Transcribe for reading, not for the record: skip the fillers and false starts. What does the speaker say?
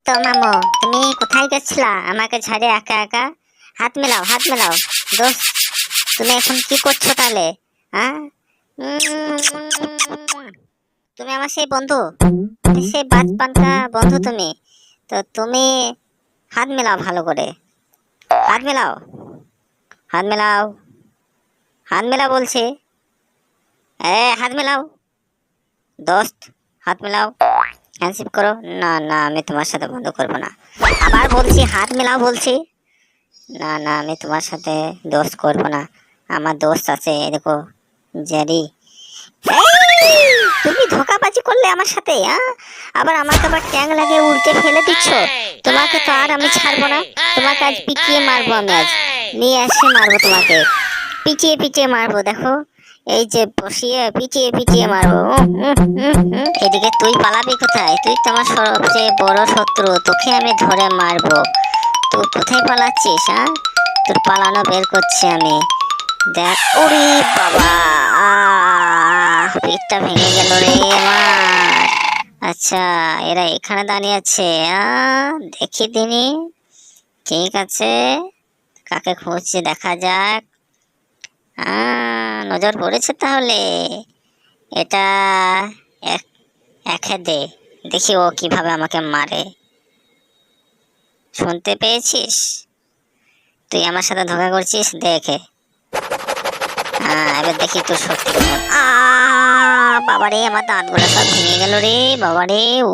তো মামু, তুমি কোথায় গেছিলা আমাকে ঝাড়ে একা একা? হাত মেলাও, হাত মেলাও। দোস্ত, তুমি এখন কি করছো তাহলে? হ্যাঁ, তুমি আমার সেই বন্ধু, সেই বাচপানকা বন্ধু তুমি। তো তুমি হাত মেলাও ভালো করে। হাত মেলাও, হাত মেলাও, হাত মেলাও বলছি। হাত মেলাও। দোস্ত, হাত মেলাও। হ্যান্ডশেক করো। না না, আমি তোমার সাথে বন্ধ করবো না। আবার বলছি হাত মেলাও বলছি। না না, আমি তোমার সাথে দোস্ত করবো না। আমার দোস্ত আছে, দেখো, জেরি। তুমি ধোঁকাবাজি করলে আমার সাথে, আবার আমাকে আবার ট্যাং লাগিয়ে উল্টে ফেলে দিচ্ছ। তোমাকে তো আর আমি ছাড়বো না। তোমাকে আজ পিটিয়ে মারবো, আমি আজ নিয়ে এসে মারবো তোমাকে। পিটিয়ে পিটিয়ে মারবো, দেখো, এই যে বসিয়ে পিটিয়ে পিটিয়ে মারবো। এদিকে তুই পালাবি কোথায়? তুই তো আমার সবচেয়ে বড় শত্রু, তোকে আমি ধরে মারবো। তুই কোথায় পালাচ্ছিস? তোর পালানো বের করছি আমি। দেখ, ওরে বাবা, পেটটা ভেঙে গেল রে আমার। আচ্ছা, এরা এখানে দাঁড়িয়ে আছে। দেখি দিনি। ঠিক আছে, কাকে খুঁজছে দেখা যাক। নজর পড়েছে তাহলে। এটা একে দে, দেখি ও কিভাবে আমাকে মারে। শুনতে পেয়েছিস? তুই আমার সাথে ধোঁকা করছিস, দেখে। এবার দেখি তোর শক্তি কেমন। বাবারে, আমার দাঁতগুলো সব ভেঙে গেল রে বাবারে। ও